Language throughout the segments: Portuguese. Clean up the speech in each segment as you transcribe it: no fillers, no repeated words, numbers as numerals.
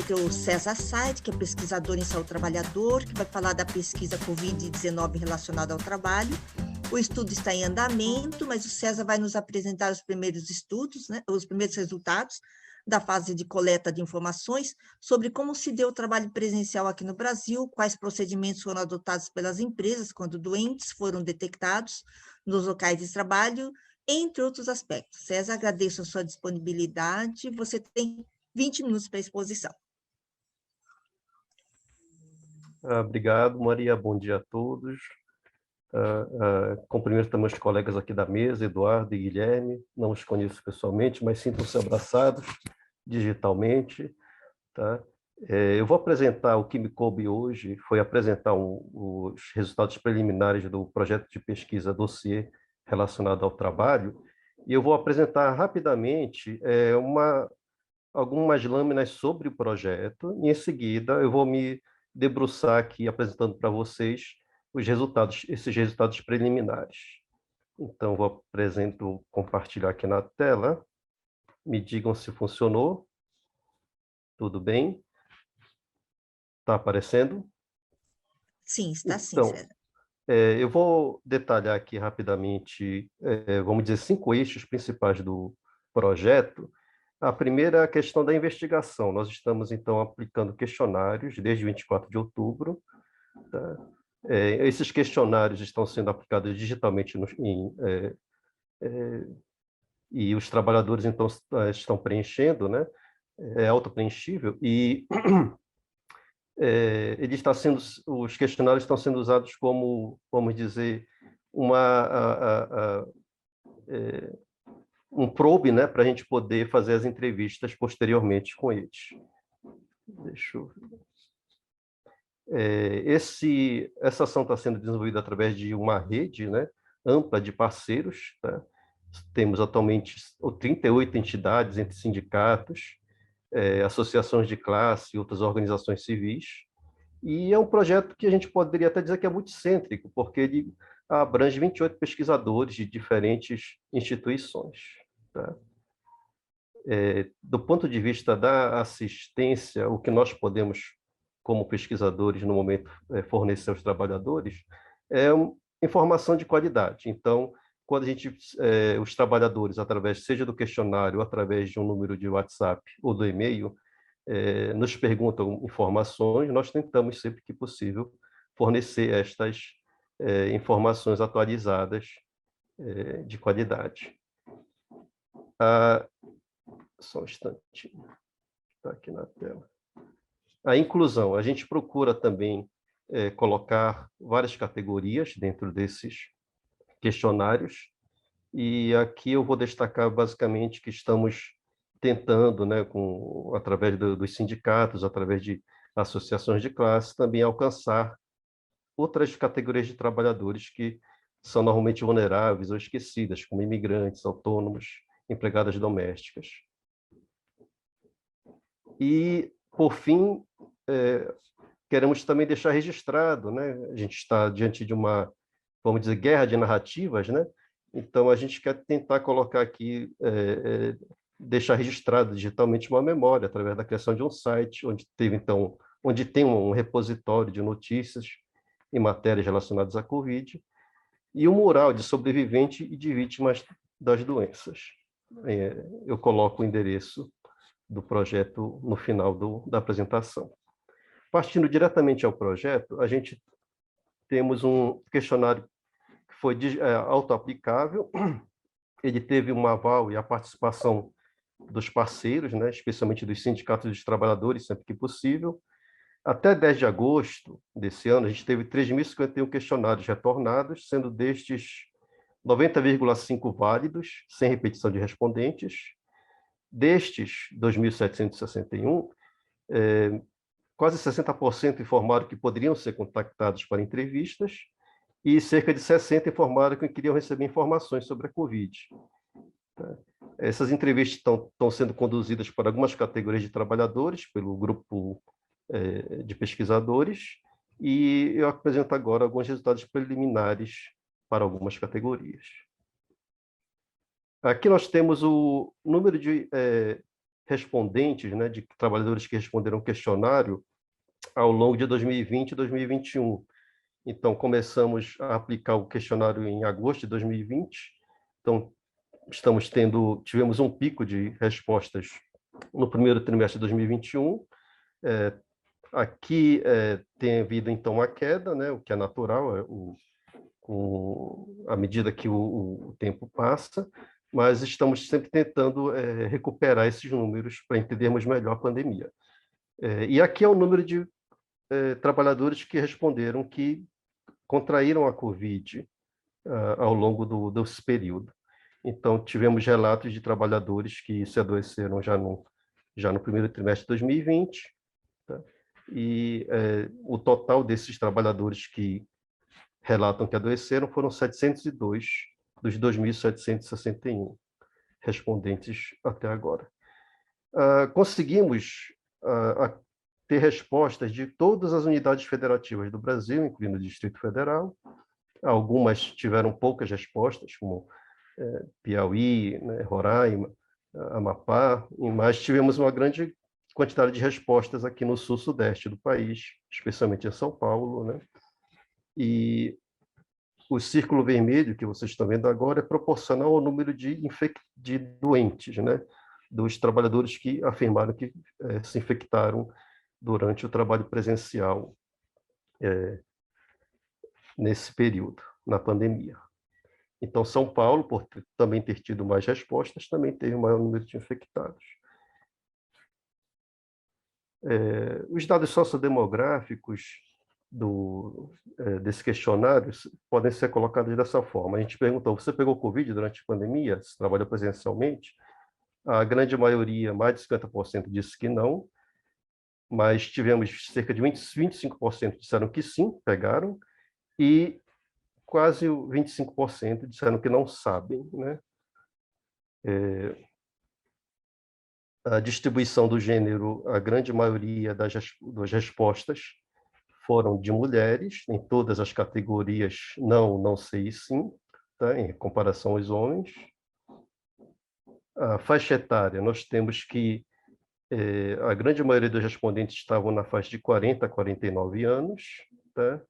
ter o César Said, que é pesquisador em saúde do trabalhador, que vai falar da pesquisa Covid-19 relacionada ao trabalho. O estudo está em andamento, mas o César vai nos apresentar os primeiros estudos, né, os primeiros resultados da fase de coleta de informações sobre como se deu o trabalho presencial aqui no Brasil, quais procedimentos foram adotados pelas empresas quando doentes foram detectados nos locais de trabalho, entre outros aspectos. César, agradeço a sua disponibilidade. Você tem 20 minutos para a exposição. Obrigado, Maria. Bom dia a todos. Cumprimento também os colegas aqui da mesa, Eduardo e Guilherme. Não os conheço pessoalmente, mas sintam-se abraçados digitalmente. Tá? Eu vou apresentar o que me coube hoje, foi apresentar os resultados preliminares do projeto de pesquisa dossiê relacionado ao trabalho, e eu vou apresentar rapidamente algumas lâminas sobre o projeto, e em seguida eu vou me debruçar aqui apresentando para vocês esses resultados preliminares. Então, vou compartilhar aqui na tela. Me digam se funcionou. Tudo bem? Está aparecendo? Sim, está sim, Então, César. eu vou detalhar aqui rapidamente, vamos dizer, 5 eixos principais do projeto. A primeira é a questão da investigação. Nós estamos, então, aplicando questionários desde 24 de outubro. Tá? Esses questionários estão sendo aplicados digitalmente e os trabalhadores, então, estão preenchendo, né? É autopreenchível, e os questionários estão sendo usados como, vamos dizer, um probe, né, para a gente poder fazer as entrevistas posteriormente com eles. Deixa eu ver. Essa ação está sendo desenvolvida através de uma rede, né, ampla de parceiros. Tá? Temos atualmente 38 entidades entre sindicatos, associações de classe e outras organizações civis. E é um projeto que a gente poderia até dizer que é multicêntrico, porque ele abrange 28 pesquisadores de diferentes instituições. Tá? Do ponto de vista da assistência, o que nós podemos, como pesquisadores, no momento, fornecer aos trabalhadores, é informação de qualidade. Então, quando os trabalhadores, seja do questionário, ou através de um número de WhatsApp ou do e-mail, nos perguntam informações, nós tentamos, sempre que possível, fornecer estas informações atualizadas de qualidade. Só um instantinho, está aqui na tela. A inclusão, a gente procura também colocar várias categorias dentro desses questionários, e aqui eu vou destacar basicamente que estamos tentando, né, através dos sindicatos, através de associações de classe, também alcançar outras categorias de trabalhadores que são normalmente vulneráveis ou esquecidas, como imigrantes, autônomos, empregadas domésticas. E, por fim, queremos também deixar registrado, né? A gente está diante de uma, vamos dizer, guerra de narrativas, né? Então, a gente quer tentar colocar aqui, deixar registrado digitalmente uma memória, através da criação de um site, onde tem um repositório de notícias e matérias relacionadas à Covid, e um mural de sobrevivente e de vítimas das doenças. Eu coloco o endereço do projeto no final da apresentação. Partindo diretamente ao projeto, a gente temos um questionário que foi autoaplicável. Ele teve um aval e a participação dos parceiros, né, especialmente dos sindicatos dos trabalhadores, sempre que possível. Até 10 de agosto desse ano, a gente teve 3.051 questionários retornados, sendo destes 90,5 válidos, sem repetição de respondentes. Destes 2.761, quase 60% informaram que poderiam ser contactados para entrevistas, e cerca de 60% informaram que queriam receber informações sobre a Covid. Essas entrevistas estão sendo conduzidas por algumas categorias de trabalhadores, pelo grupo de pesquisadores, e eu apresento agora alguns resultados preliminares para algumas categorias. Aqui nós temos o número de respondentes, né, de trabalhadores que responderam o questionário ao longo de 2020 e 2021. Então, começamos a aplicar o questionário em agosto de 2020. Então, tivemos um pico de respostas no primeiro trimestre de 2021. Aqui tem havido, então, uma queda, né, o que é natural, à medida que o tempo passa, mas estamos sempre tentando recuperar esses números para entendermos melhor a pandemia. E aqui é o número de trabalhadores que responderam que contraíram a Covid ao longo desse período. Então, tivemos relatos de trabalhadores que se adoeceram já no primeiro trimestre de 2020, tá? E o total desses trabalhadores que relatam que adoeceram foram 702 dos 2.761 respondentes até agora. Conseguimos ter respostas de todas as unidades federativas do Brasil, incluindo o Distrito Federal. Algumas tiveram poucas respostas, como Piauí, né, Roraima, Amapá, mas tivemos uma grande quantidade de respostas aqui no sul-sudeste do país, especialmente em São Paulo, né? E o círculo vermelho que vocês estão vendo agora é proporcional ao número de doentes, né? Dos trabalhadores que afirmaram que se infectaram durante o trabalho presencial nesse período, na pandemia. Então, São Paulo, por também ter tido mais respostas, também teve o maior número de infectados. Os dados sociodemográficos desse questionário podem ser colocados dessa forma. A gente perguntou, você pegou Covid durante a pandemia? Você trabalha presencialmente? A grande maioria, mais de 50%, disse que não, mas tivemos cerca de 25% disseram que sim, pegaram, e quase 25% disseram que não sabem, né? A distribuição do gênero, a grande maioria das respostas foram de mulheres, em todas as categorias não, não sei e sim, tá? Em comparação aos homens. A faixa etária, nós temos que a grande maioria dos respondentes estavam na faixa de 40 a 49 anos, tá?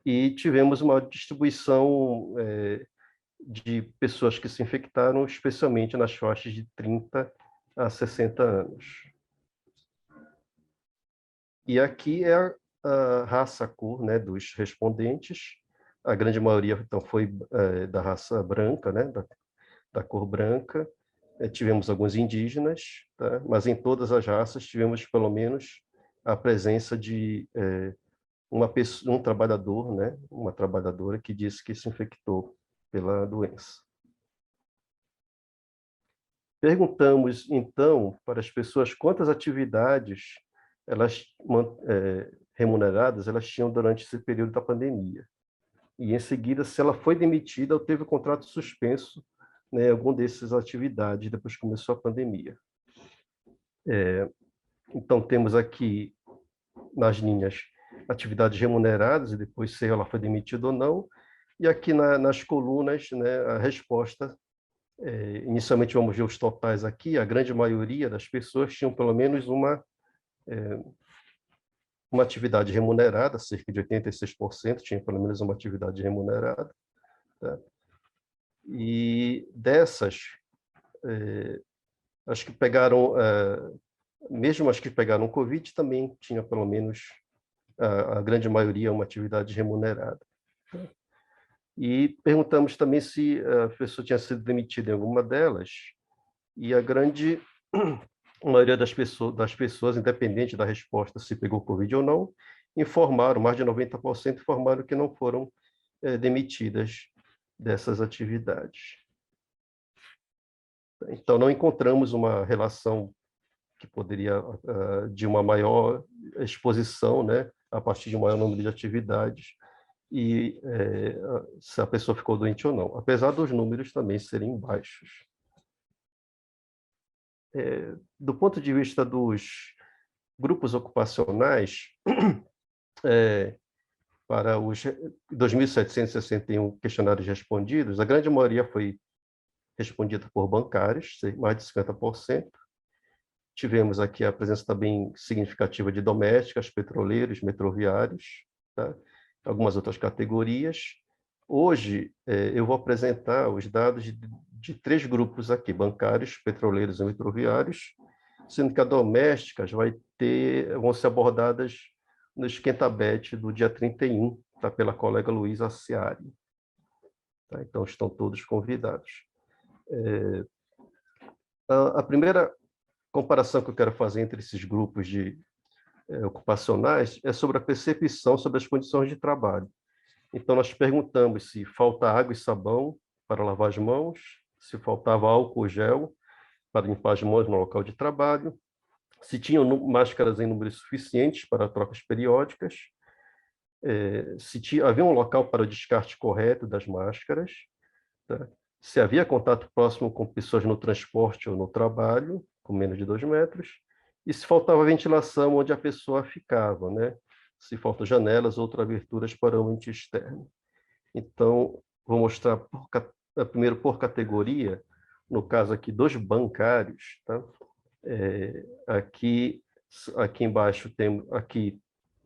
E tivemos uma distribuição de pessoas que se infectaram, especialmente nas faixas de 30 a 60 anos. E aqui é a raça cor, né, dos respondentes. A grande maioria, então, foi da raça branca, né, da cor branca. Tivemos alguns indígenas, tá? Mas em todas as raças tivemos, pelo menos, a presença de um trabalhador, né, uma trabalhadora que disse que se infectou pela doença. Perguntamos, então, para as pessoas quantas atividades remuneradas elas tinham durante esse período da pandemia. E, em seguida, se ela foi demitida ou teve o contrato suspenso, né, alguma dessas atividades depois que começou a pandemia. Então, temos aqui, nas linhas, atividades remuneradas, e depois se ela foi demitida ou não, e aqui nas colunas, né, a resposta. Inicialmente, vamos ver os totais aqui, a grande maioria das pessoas tinham pelo menos uma atividade remunerada, cerca de 86% tinha pelo menos uma atividade remunerada, tá? E dessas, acho que pegaram, mesmo as que pegaram Covid, também tinha pelo menos, a grande maioria, uma atividade remunerada. E perguntamos também se a pessoa tinha sido demitida em alguma delas, e a grande maioria das pessoas, independente da resposta se pegou Covid ou não, informaram, mais de 90% informaram que não foram demitidas dessas atividades. Então, não encontramos uma relação que poderia, de uma maior exposição, né, a partir de um maior número de atividades, e se a pessoa ficou doente ou não, apesar dos números também serem baixos. Do ponto de vista dos grupos ocupacionais, para os 2.761 questionários respondidos, a grande maioria foi respondida por bancários, mais de 50%, tivemos aqui a presença também significativa de domésticas, petroleiros, metroviários, tá? Algumas outras categorias. Hoje, eu vou apresentar os dados de 3 grupos aqui, bancários, petroleiros e metroviários, sendo que a domésticas vão ser abordadas no esquenta-bet do dia 31, tá? Pela colega Luísa Ciari. Tá? Então, estão todos convidados. A primeira comparação que eu quero fazer entre esses grupos ocupacionais é sobre a percepção sobre as condições de trabalho. Então, nós perguntamos se falta água e sabão para lavar as mãos, se faltava álcool gel para limpar as mãos no local de trabalho, se tinham máscaras em números suficientes para trocas periódicas, se havia um local para o descarte correto das máscaras, tá? Se havia contato próximo com pessoas no transporte ou no trabalho, com menos de 2 metros, e se faltava ventilação onde a pessoa ficava, né? Se faltam janelas ou outras aberturas para o ambiente externo. Então, vou mostrar primeiro por categoria, no caso aqui dos bancários, tá? Aqui embaixo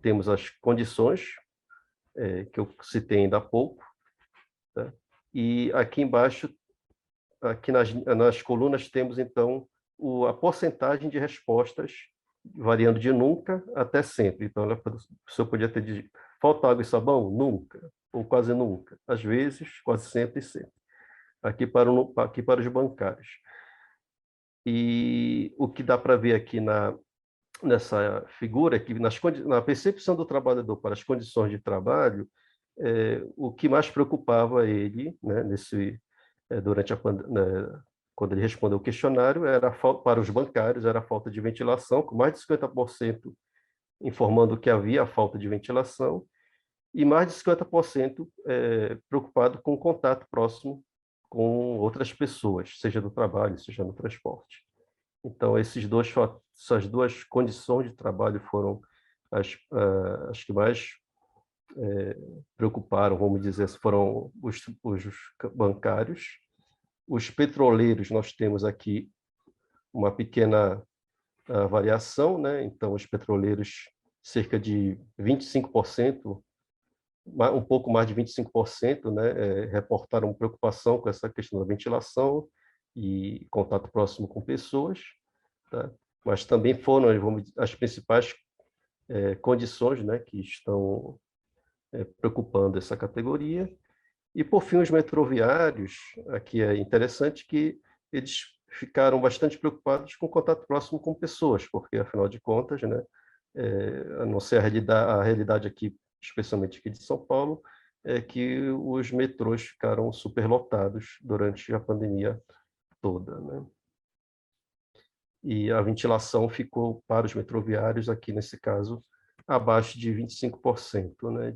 temos as condições que eu citei ainda há pouco, tá? E aqui embaixo, aqui nas colunas, temos, então, a porcentagem de respostas, variando de nunca até sempre. Então, a pessoa podia ter dito, falta água e sabão? Nunca, ou quase nunca. Às vezes, quase sempre e sempre. Aqui para os bancários. E o que dá para ver aqui nessa figura é que, na percepção do trabalhador para as condições de trabalho, o que mais preocupava ele, né, durante quando ele respondeu o questionário, para os bancários, era a falta de ventilação, com mais de 50% informando que havia falta de ventilação, e mais de 50% preocupado com o contato próximo com outras pessoas, seja no trabalho, seja no transporte. Então, essas 2 condições de trabalho foram as que mais preocuparam, vamos dizer, foram os bancários. Os petroleiros, nós temos aqui uma pequena variação, né? Então, os petroleiros, cerca de 25%, um pouco mais de 25%, né? Reportaram preocupação com essa questão da ventilação e contato próximo com pessoas, tá? Mas também foram as principais condições, né, que estão preocupando essa categoria. E, por fim, os metroviários, aqui é interessante que eles ficaram bastante preocupados com o contato próximo com pessoas, porque, afinal de contas, né, a não ser a realidade aqui, especialmente aqui de São Paulo, é que os metrôs ficaram superlotados durante a pandemia toda, né? E a ventilação ficou, para os metroviários, aqui nesse caso, abaixo de 25%, né,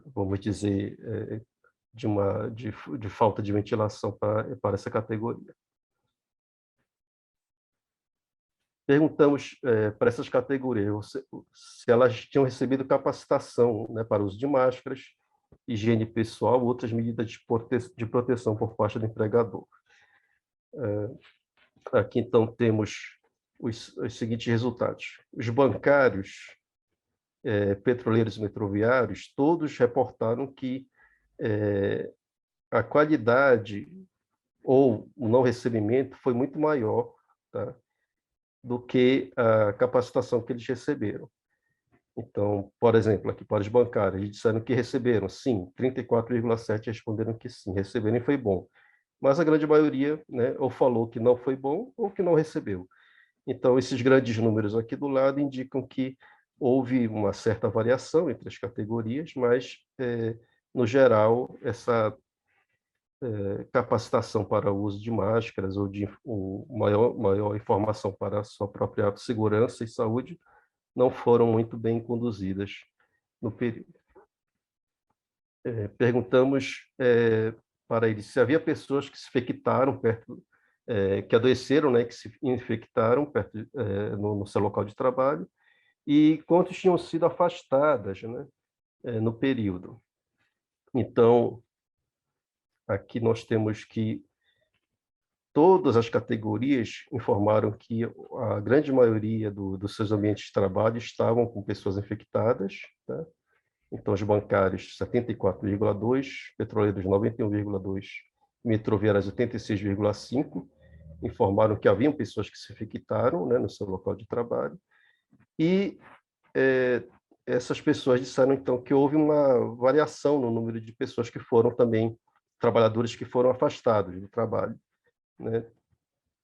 vamos dizer, de falta de ventilação para essa categoria. Perguntamos para essas categorias se elas tinham recebido capacitação, né, para o uso de máscaras, higiene pessoal, outras medidas de proteção por parte do empregador. Aqui, então, temos os seguintes resultados. Os bancários, petroleiros e metroviários, todos reportaram que a qualidade ou o não recebimento foi muito maior, tá, do que a capacitação que eles receberam. Então, por exemplo, aqui para os bancários, eles disseram que receberam, sim, 34,7% responderam que sim, receberam e foi bom. Mas a grande maioria, né, ou falou que não foi bom ou que não recebeu. Então, esses grandes números aqui do lado indicam que houve uma certa variação entre as categorias, mas, no geral, essa capacitação para o uso de máscaras ou maior informação para a sua própria segurança e saúde não foram muito bem conduzidas no período. Perguntamos para eles se havia pessoas que se infectaram que adoeceram, né, que se infectaram no seu local de trabalho, e quantos tinham sido afastadas, né, no período. Então, aqui nós temos que todas as categorias informaram que a grande maioria dos seus ambientes de trabalho estavam com pessoas infectadas, tá? Então, os bancários, 74,2%, petroleiros, 91,2%, metroviárias, 86,5%, informaram que haviam pessoas que se infectaram, né, no seu local de trabalho, e essas pessoas disseram, então, que houve uma variação no número de pessoas que foram também, trabalhadores que foram afastados do trabalho, né?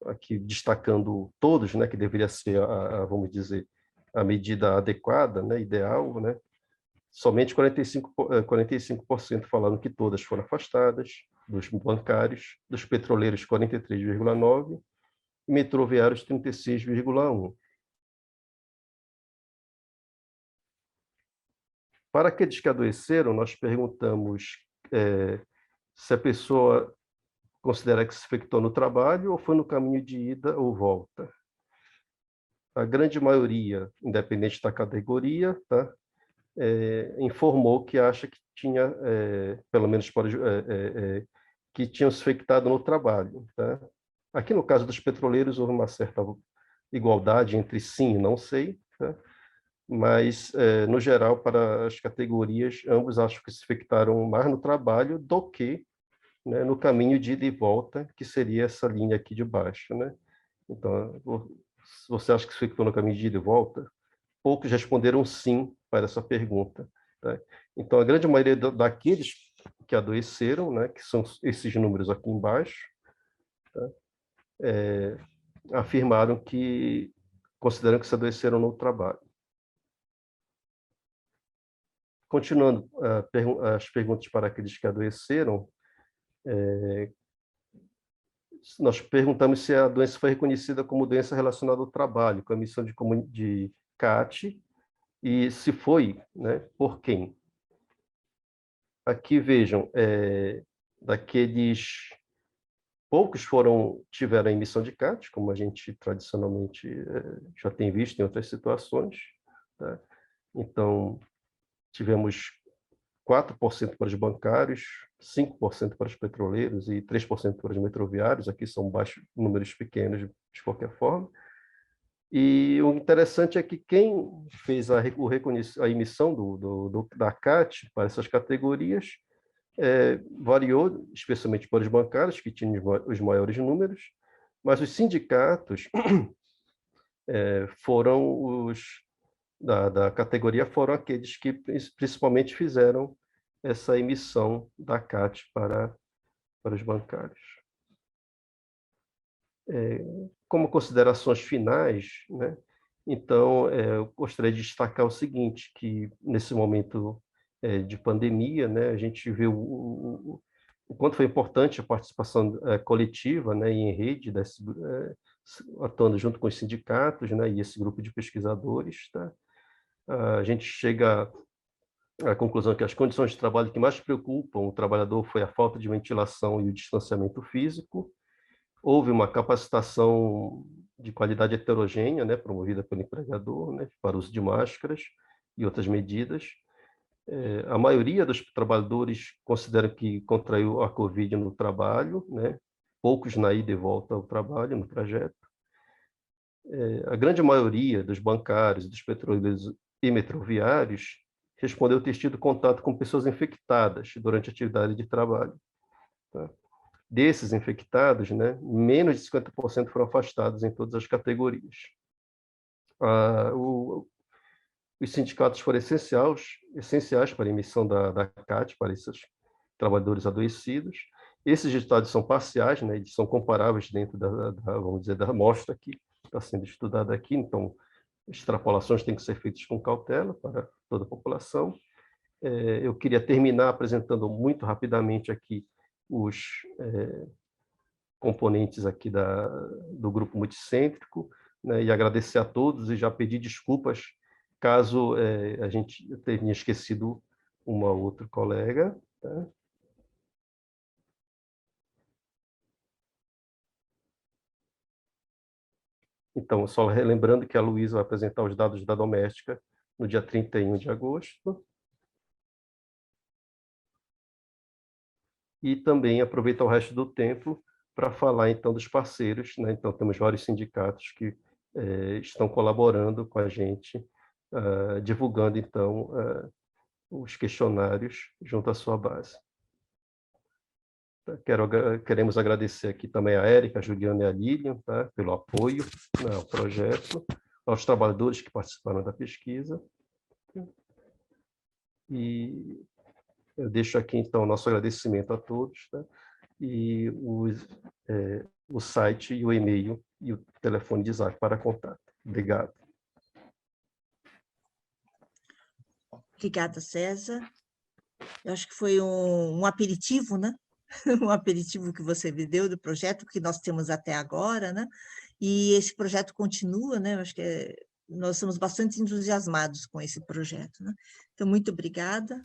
Aqui destacando todos, né, que deveria ser, vamos dizer, a medida adequada, né, ideal, né? Somente 45% falaram que todas foram afastadas, dos bancários, dos petroleiros 43,9% e metroviários 36,1%. Para aqueles que adoeceram, nós perguntamos se a pessoa considera que se infectou no trabalho ou foi no caminho de ida ou volta. A grande maioria, independente da categoria, tá, informou que acha que tinha, pelo menos que tinham se infectado no trabalho. Tá? Aqui, no caso dos petroleiros, houve uma certa igualdade entre sim e não sei, tá? Mas, no geral, para as categorias, ambos acham que se infectaram mais no trabalho do que, né, no caminho de ida e volta, que seria essa linha aqui de baixo. Né? Então, se você acha que se infectou no caminho de ida e volta, poucos responderam sim para essa pergunta. Tá? Então, a grande maioria daqueles que adoeceram, né, que são esses números aqui embaixo, tá, afirmaram que consideram que se adoeceram no trabalho. Continuando as perguntas para aqueles que adoeceram, nós perguntamos se a doença foi reconhecida como doença relacionada ao trabalho, com a emissão de CAT, e se foi, né, por quem? Aqui vejam, daqueles poucos tiveram a emissão de CAT, como a gente tradicionalmente já tem visto em outras situações. Tá? Então, tivemos 4% para os bancários, 5% para os petroleiros e 3% para os metroviários. Aqui são baixos, números pequenos, de qualquer forma. E o interessante é que quem fez a emissão da CAT para essas categorias variou, especialmente para os bancários, que tinham os maiores números, mas os sindicatos foram da categoria foram aqueles que principalmente fizeram essa emissão da CAT para os bancários. Como considerações finais, né? Então, eu gostaria de destacar o seguinte, que nesse momento de pandemia, né, a gente viu o quanto foi importante a participação coletiva, né, e em rede, atuando junto com os sindicatos, né, e esse grupo de pesquisadores. Tá? A gente chega à conclusão que as condições de trabalho que mais preocupam o trabalhador foi a falta de ventilação e o distanciamento físico. Houve uma capacitação de qualidade heterogênea, né, promovida pelo empregador, né, para o uso de máscaras e outras medidas. A maioria dos trabalhadores considera que contraiu a Covid no trabalho, né, poucos na ida e volta ao trabalho, no trajeto. A grande maioria dos bancários, dos petroleiros e metroviários respondeu ter tido contato com pessoas infectadas durante a atividade de trabalho. Tá? Desses infectados, né, menos de 50% foram afastados em todas as categorias. Os sindicatos foram essenciais para a emissão da CAT para esses trabalhadores adoecidos. Esses resultados são parciais, né, eles são comparáveis dentro vamos dizer, da amostra que está sendo estudada aqui, então extrapolações têm que ser feitas com cautela para toda a população. Eu queria terminar apresentando muito rapidamente aqui os componentes aqui do grupo multicêntrico, né, e agradecer a todos e já pedir desculpas caso a gente tenha esquecido uma outra colega. Tá? Então, só relembrando que a Luísa vai apresentar os dados da doméstica no dia 31 de agosto. E também aproveitar o resto do tempo para falar, então, dos parceiros, né? Então, temos vários sindicatos que estão colaborando com a gente, divulgando, então, os questionários junto à sua base. Queremos agradecer aqui também a Érica, a Juliana e a Lilian, tá, pelo apoio, né, ao projeto, aos trabalhadores que participaram da pesquisa. E eu deixo aqui, então, o nosso agradecimento a todos, tá, e o site e o e-mail e o telefone de Isaac para contato. Obrigado. Obrigada, César. Eu acho que foi um aperitivo, né? Um aperitivo que você me deu do projeto que nós temos até agora, né? E esse projeto continua, né? Eu acho que nós somos bastante entusiasmados com esse projeto, né? Então, muito obrigada.